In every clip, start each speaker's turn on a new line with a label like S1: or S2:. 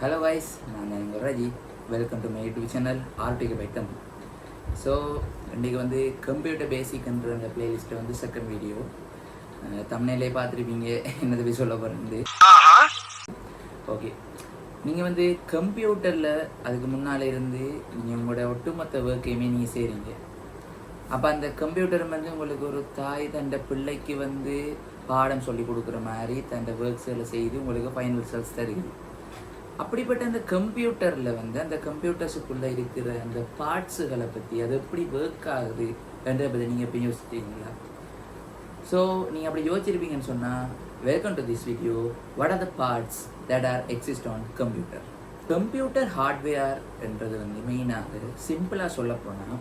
S1: Hello guys, நான் உங்கள் Raji. Welcome to my YouTube channel ஆர்டிக்கு பைத்தம். ஸோ இன்றைக்கி வந்து கம்ப்யூட்டர் பேசிக்ன்ற அந்த பிளேலிஸ்ட்டை வந்து செகண்ட் வீடியோ தமிழ்நிலையே பார்த்துருப்பீங்க. என்னது போய் சொல்ல போகிறது. ஓகே, நீங்கள் வந்து கம்ப்யூட்டரில் அதுக்கு முன்னால் இருந்து நீங்கள் உங்களோட ஒட்டுமொத்த ஒர்க்கையுமே நீங்கள் செய்கிறீங்க. அப்போ அந்த கம்ப்யூட்டர் வந்து உங்களுக்கு ஒரு தாய் தண்டை பிள்ளைக்கு வந்து பாடம் சொல்லி கொடுக்குற மாதிரி தண்டை ஒர்க்ஸ்களை செய்து உங்களுக்கு ஃபைனல் ரிசல்ட்ஸ் தருது. அப்படிப்பட்ட அந்த கம்ப்யூட்டரில் வந்து அந்த கம்ப்யூட்டர்ஸுக்குள்ளே இருக்கிற அந்த பார்ட்ஸுகளை பற்றி அது எப்படி ஒர்க் ஆகுது என்றதை பற்றி நீங்கள் இப்போ யோசிச்சிருக்கீங்களா? ஸோ நீங்கள் அப்படி யோசிச்சிருப்பீங்கன்னு சொன்னால் welcome to this video. What are the parts that R exist on computer? Computer hardware என்றது வந்து மெயினாக சிம்பிளாக சொல்ல போனால்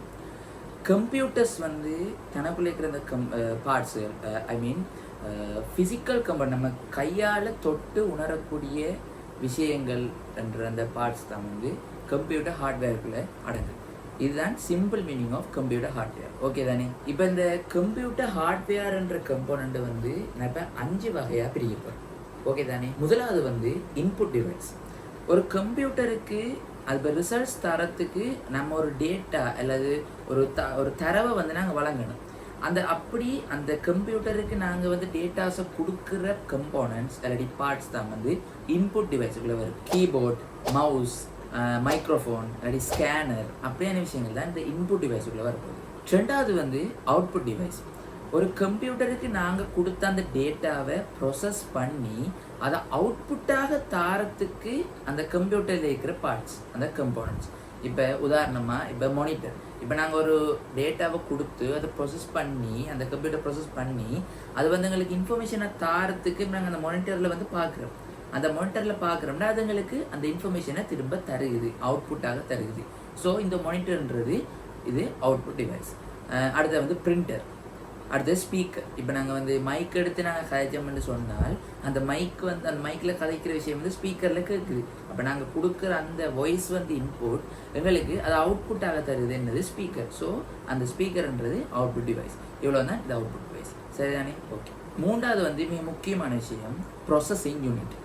S1: கம்ப்யூட்டர்ஸ் வந்து தனக்குள்ளே இருக்கிற அந்த பார்ட்ஸு ஃபிசிக்கல் நம்ம கையால் தொட்டு உணரக்கூடிய விஷயங்கள் என்ற அந்த பார்ட்ஸ் தான் வந்து கம்ப்யூட்டர் ஹார்ட்வேருக்குள்ளே அடங்கு. இதுதான் simple meaning of computer hardware. Okay தானே? இப்போ இந்த கம்ப்யூட்டர் ஹார்ட்வேர் என்ற கம்போனண்ட் வந்து நான் இப்போ 5 வகையாக பிரிக்கப்போம். ஓகே தானே? முதலாவது வந்து இன்புட் டிவைஸ். ஒரு கம்ப்யூட்டருக்கு அது ரிசல்ட்ஸ் தரத்துக்கு நம்ம ஒரு டேட்டா அல்லது ஒரு தரவை வந்து நாங்கள் வழங்கணும். அந்த கம்ப்யூட்டருக்கு நாங்கள் வந்து டேட்டாஸை கொடுக்குற கம்போனன்ட்ஸ் அல்லது பார்ட்ஸ் தான் வந்து இன்புட் டிவைஸுக்குள்ளே வரும். கீபோர்ட், மவுஸ், மைக்ரோஃபோன் அல்லது ஸ்கேனர் அப்படியான விஷயங்கள் தான் இந்த இன்புட் டிவைஸுக்குள்ளே வரப்போகுது. ரெண்டாவது வந்து அவுட்புட் டிவைஸ். ஒரு கம்ப்யூட்டருக்கு நாங்கள் கொடுத்த அந்த டேட்டாவை ப்ரொசஸ் பண்ணி அதை அவுட்புட்டாக தாரத்துக்கு அந்த கம்ப்யூட்டரில் இருக்கிற பார்ட்ஸ், அந்த கம்போனன்ட்ஸ். இப்போ உதாரணமாக இப்போ மானிட்டர். இப்போ நாங்கள் ஒரு டேட்டாவை கொடுத்து அதை ப்ரொசஸ் பண்ணி அந்த கம்ப்யூட்டர் ப்ரொசஸ் பண்ணி அது வந்து எங்களுக்கு இன்ஃபர்மேஷனை தாரத்துக்கு நாங்கள் அந்த மானிட்டரில் வந்து பார்க்குறோம். அந்த மானிட்டரில் பார்க்குறோம்னா அது எங்களுக்கு அந்த இன்ஃபர்மேஷனை திரும்ப தருகுது, அவுட்புட்டாக தருகுது. ஸோ இந்த மானிட்டர்ன்றது இது அவுட்புட் டிவைஸ். அடுத்த வந்து பிரிண்டர். அடுத்தது ஸ்பீக்கர். இப்போ நாங்கள் வந்து மைக் எடுத்து நாங்கள் கதைச்சோம்னு சொன்னால் அந்த மைக்கில் கதைக்கிற விஷயம் வந்து ஸ்பீக்கரில் கேட்குது. அப்போ நாங்கள் கொடுக்குற அந்த வாய்ஸ் வந்து இன்புட் எங்களுக்கு அது அவுட்புட்டாக தருது என்னது ஸ்பீக்கர். ஸோ அந்த ஸ்பீக்கர்ன்றது அவுட்புட் டிவைஸ். இவ்வளோ தான் இது அவுட்புட் டிவைஸ். சரிதானே? ஓகே. மூன்றாவது வந்து மிக முக்கியமான விஷயம் ப்ராசஸிங் யூனிட்.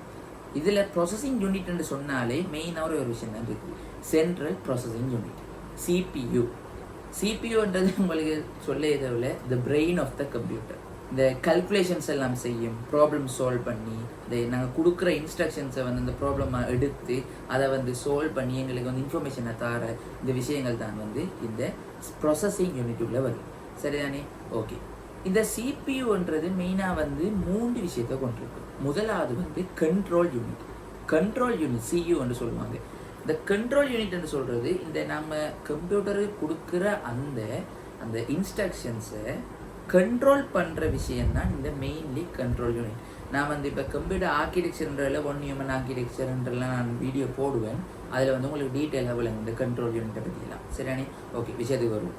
S1: இதில் ப்ராசஸிங் யூனிட்னு சொன்னாலே மெயினாக ஒரு விஷயம் தான் இருக்குது, சென்ட்ரல் ப்ராசஸிங் யூனிட், சிபியு. சிபியூன்றது உங்களுக்கு சொல்ல தேவையில்ல, the brain of the computer. இந்த கல்குலேஷன்ஸ் எல்லாம் செய்யும், ப்ராப்ளம் சால்வ் பண்ணி நாங்கள் கொடுக்குற இன்ஸ்ட்ரக்ஷன்ஸை வந்து அந்த ப்ராப்ளமை எடுத்து அதை வந்து சால்வ் பண்ணி எங்களுக்கு வந்து இன்ஃபர்மேஷனை தர இந்த விஷயங்கள் தான் வந்து இந்த ப்ராசஸிங் யூனிட்டுக்குள்ளே வரும். சரிதானே? ஓகே. இந்த சிபியூன்றது மெயினாக வந்து 3 விஷயத்தை கொண்டிருக்கு. முதலாவது வந்து control unit. Control unit see you என்று சொல்லுவாங்க. இந்த கண்ட்ரோல் யூனிட்னு சொல்கிறது இந்த நம்ம கம்ப்யூட்டருக்கு கொடுக்குற அந்த இன்ஸ்ட்ரக்ஷன்ஸை கண்ட்ரோல் பண்ணுற விஷயம்தான் இந்த மெயின்லி கண்ட்ரோல் யூனிட். நான் வந்து இப்போ கம்ப்யூட்டர் ஆர்கிடெக்சர்ன்றதில் 1 ஹியூமன் ஆர்கிடெக்சர்ன்றலாம் நான் வீடியோ போடுவேன். அதில் வந்து உங்களுக்கு டீட்டெயிலாக விளங்கும் இந்த கண்ட்ரோல் யூனிட்டை பற்றிலாம். சரியானே? ஓகே, விஷயத்துக்கு வருவோம்.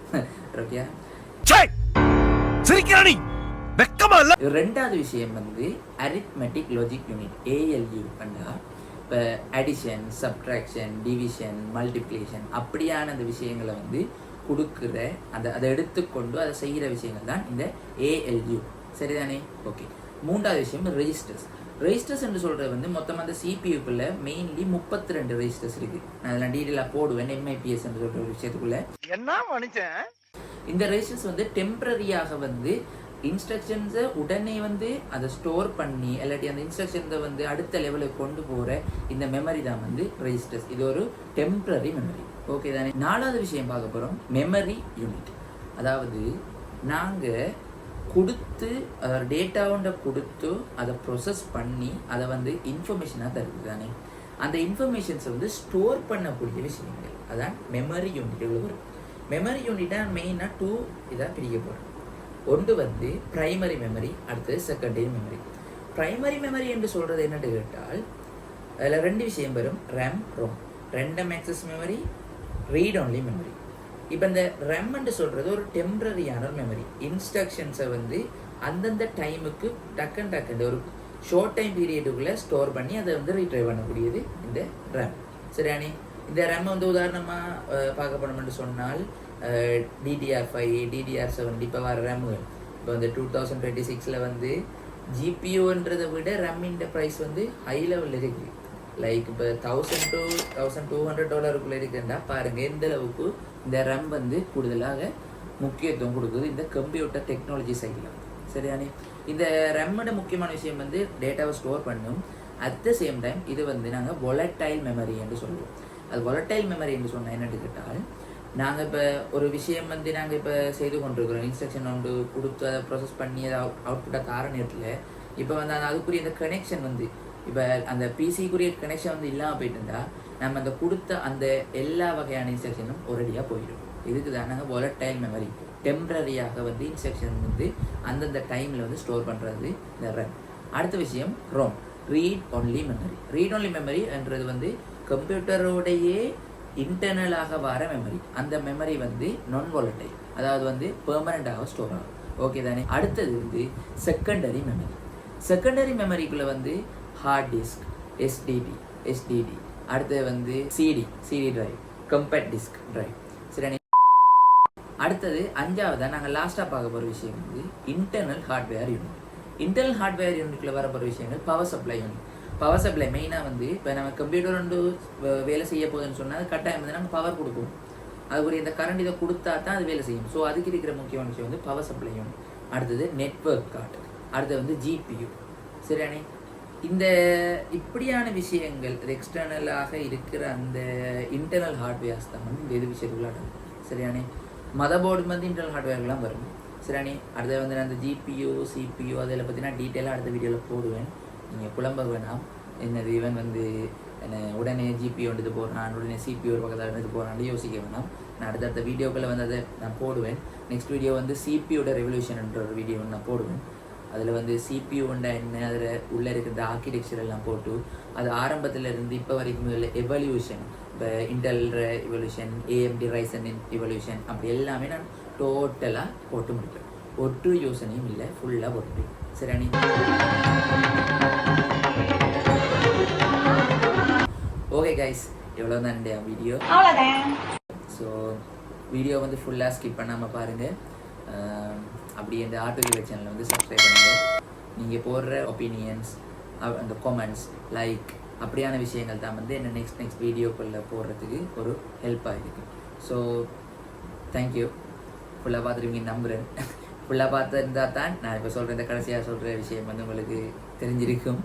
S1: ஓகே. ரெண்டாவது விஷயம் வந்து அரித்மெட்டிக் லாஜிக் யூனிட், ALU. இப்போ அடிஷன், சப்ட்ராக்ஷன், டிவிஷன், மல்டிப்ளிகேஷன் அப்படியான அந்த விஷயங்களை வந்து கொடுக்குற அதை எடுத்துக்கொண்டு அதை செய்கிற விஷயங்கள் தான் இந்த ALU. சரிதானே? ஓகே. மூன்றாவது விஷயம் ரெஜிஸ்டர்ஸ். ரெஜிஸ்டர்ஸ் என்று சொல்கிறது வந்து மொத்தமாக அந்த சிபியூக்குள்ளே மெயின்லி 32 ரெஜிஸ்டர்ஸ் இருக்குது. நான் அதெல்லாம் டீட்டெயிலாக போடுவேன். MIPS என்று சொல்கிற ஒரு விஷயத்துக்குள்ளே என்ன மனுஷன். இந்த ரெஜிஸ்டர்ஸ் வந்து டெம்பரரியாக வந்து இன்ஸ்ட்ரக்ஷன்ஸை உடனே வந்து அதை ஸ்டோர் பண்ணி இல்லாட்டி அந்த இன்ஸ்ட்ரக்ஷன்ஸை வந்து அடுத்த லெவலுக்கு கொண்டு போகிற இந்த மெமரி தான் வந்து ரெஜிஸ்டர்ஸ். இது ஒரு டெம்பரரி மெமரி. ஓகே தானே? 4வது விஷயம் பார்க்க போகிறோம், மெமரி யூனிட். அதாவது நாங்கள் கொடுத்து டேட்டாவோட கொடுத்து அதை ப்ரொசஸ் பண்ணி அதை வந்து இன்ஃபர்மேஷனாக தருது தானே. அந்த இன்ஃபர்மேஷன்ஸை வந்து ஸ்டோர் பண்ணக்கூடிய விஷயங்கள் அதான் மெமரி யூனிட். எவ்வளோ வரும்? மெமரி யூனிட்டாக மெயினாக 2 இதாக பிரிக்க போகிறோம். ஒன்று வந்து பிரைமரி மெமரி, அடுத்தது செகண்டரி மெமரி. பிரைமரி மெமரி என்று சொல்கிறது என்னென்னு கேட்டால் அதில் 2 விஷயம் வரும், RAM, ROM. Random access memory, read only memory. இப்போ இந்த RAM என்று சொல்கிறது ஒரு டெம்பரரியான ஒரு மெமரி. இன்ஸ்ட்ரக்ஷன்ஸை வந்து அந்தந்த டைமுக்கு டக்குன்னு ஒரு ஷார்ட் டைம் பீரியடுக்குள்ளே ஸ்டோர் பண்ணி அதை வந்து ரீட்ரைவ் பண்ணக்கூடியது இந்த RAM. சரியானே? இந்த RAM வந்து உதாரணமாக பார்க்க போனோம்னு சொன்னால் DDR5, DDR7 இப்போ வர ரேமுகள். இப்போ வந்து 2026 வந்து ஜிபியூன்றதை விட ரேமின் ப்ரைஸ் வந்து ஹை லெவலில் இருக்குது. லைக் இப்போ $1,000 to $1,200 இருக்குன்னா பாருங்கள் எந்த அளவுக்கு இந்த RAM வந்து கூடுதலாக முக்கியத்துவம் கொடுக்குது இந்த கம்ப்யூட்டர் டெக்னாலஜி சைடில். சரியானே? இந்த ரம்மோட முக்கியமான விஷயம் வந்து டேட்டாவை ஸ்டோர் பண்ணும். அட் த சேம் டைம் இது வந்து நாங்கள் volatile மெமரி என்று சொல்லுவோம். அது volatile மெமரி என்று சொன்னால் என்னென்னு கேட்டால், நாங்கள் இப்போ ஒரு விஷயம் வந்து நாங்கள் இப்போ செய்து கொண்டிருக்கிறோம், இன்ஸ்ட்ரக்ஷன் ஒன்று கொடுத்து அதை ப்ராசஸ் பண்ணி அதை அவுட்புட்டாக தார நேரத்தில் இப்போ வந்து அந்த அதுக்குரிய அந்த கனெக்ஷன் வந்து இப்போ அந்த பிசிக்குரிய கனெக்ஷன் வந்து இல்லாமல் போயிட்டு இருந்தால் நம்ம அந்த கொடுத்த அந்த எல்லா வகையான இன்ஸ்ட்ரக்ஷனும் ஒரேடியாக போயிடும். இதுக்கு தான் நாங்கள் volatile மெமரி, டெம்பரரியாக வந்து இன்ஸ்ட்ரக்ஷன் வந்து அந்தந்த டைமில் வந்து ஸ்டோர் பண்ணுறது இந்த RAM. அடுத்த விஷயம் ROM, read only memory. Read only memory என்றது வந்து கம்ப்யூட்டரோடையே இன்டர்னலாக வர மெமரி. அந்த மெமரி வந்து நான் volatile, அதாவது வந்து பெர்மனண்டாக ஸ்டோர் ஆகும். ஓகே தானே? அடுத்தது வந்து செகண்டரி மெமரி. செகண்டரி மெமரிக்குள்ளே வந்து ஹார்ட் டிஸ்க், எஸ்டிடி, அடுத்தது வந்து CD drive, compact disk drive. சரி, அடுத்தது அஞ்சாவதாக நாங்கள் லாஸ்ட்டாக பார்க்க போகிற விஷயம் வந்து internal hardware unit. Internal hardware யூனிட்டில் வர போகிற விஷயங்கள் power supply unit. Power supply மெயினாக வந்து இப்போ நம்ம கம்ப்யூட்டர் வந்து வேலை செய்ய போகுதுன்னு சொன்னால் கட்டாயம் வந்து நாங்கள் பவர் கொடுப்போம். அதுக்குரிய இந்த கரண்ட் இதை கொடுத்தா தான் அது வேலை செய்யும். ஸோ அதுக்கு இருக்கிற முக்கியமான விஷயம் வந்து பவர் சப்ளை யூனிட். அடுத்தது நெட்வொர்க் கார்டு, அடுத்தது வந்து ஜிபியு. சரியானே? இந்த இப்படியான விஷயங்கள் எக்ஸ்டர்னலாக இருக்கிற அந்த இன்டர்னல் ஹார்ட்வேர்ஸ் தான் வந்து இந்த இது விஷயத்துக்குள்ள அடங்கும். சரியானே? மதர்போர்டு வந்து இன்டர்னல் ஹார்ட்வேர்லாம் வரும். சரியானே? அடுத்தது வந்து நான் அந்த ஜிபியு சிபியு அதில் பற்றினா டீட்டெயிலாக அடுத்த வீடியோவில் போடுவேன். நீங்கள் குழம்ப வேணாம். என்னது இவன் வந்து என்ன உடனே ஜிபியு வந்து போடுறான், உடனே சிபியு ஒரு பக்கத்தில் வந்து போடுறான்னு யோசிக்க வேணாம். நான் அடுத்தடுத்த வீடியோக்களில் வந்து அதை நான் போடுவேன். நெக்ஸ்ட் வீடியோ வந்து சிபியோட ரெவல்யூஷன்ன்ற ஒரு வீடியோ வந்து நான் போடுவேன். அதில் வந்து சிபியு உண்டா என்ன, அதில் உள்ளே இருக்கிற ஆர்கிடெக்சர் எல்லாம் போட்டு அது ஆரம்பத்தில் இருந்து இப்போ வரைக்கும் உள்ள எவல்யூஷன், இப்போ Intel evolution, AMD Ryzen evolution, அப்படி எல்லாமே நான் டோட்டலாக போட்டு முடிப்பேன். ஒட்டு யோசனையும் இல்லை, ஃபுல்லாக போட்டு. சரி, ஓகே கைஸ், எவ்வளோ தான் வீடியோ. ஸோ வீடியோ வந்து ஃபுல்லாக ஸ்கிப் பண்ணாமல் பாருங்கள். அப்படி இந்த ஆர்டிகல் சேனலை வந்து சப்ஸ்கிரைப் பண்ணுங்கள். நீங்கள் போடுற ஒப்பீனியன்ஸ், அந்த கமெண்ட்ஸ், லைக் அப்படியான விஷயங்கள் தான் வந்து என்ன நெக்ஸ்ட் வீடியோக்குள்ளே போடுறதுக்கு ஒரு ஹெல்ப்பாக இருக்குது. So thank you. ஃபுல்லாக பார்த்துருவீங்க நம்புகிறேன். ஃபுல்லாக பார்த்துருந்தா தான் நான் இப்போ சொல்கிற இந்த கடைசியாக சொல்கிற விஷயம் வந்து உங்களுக்கு தெரிஞ்சிருக்கும்.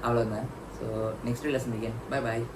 S1: அவ்வளோதான். ஸோ நெக்ஸ்ட் வீடியோவில் சந்திக்கிறேன். பாய்.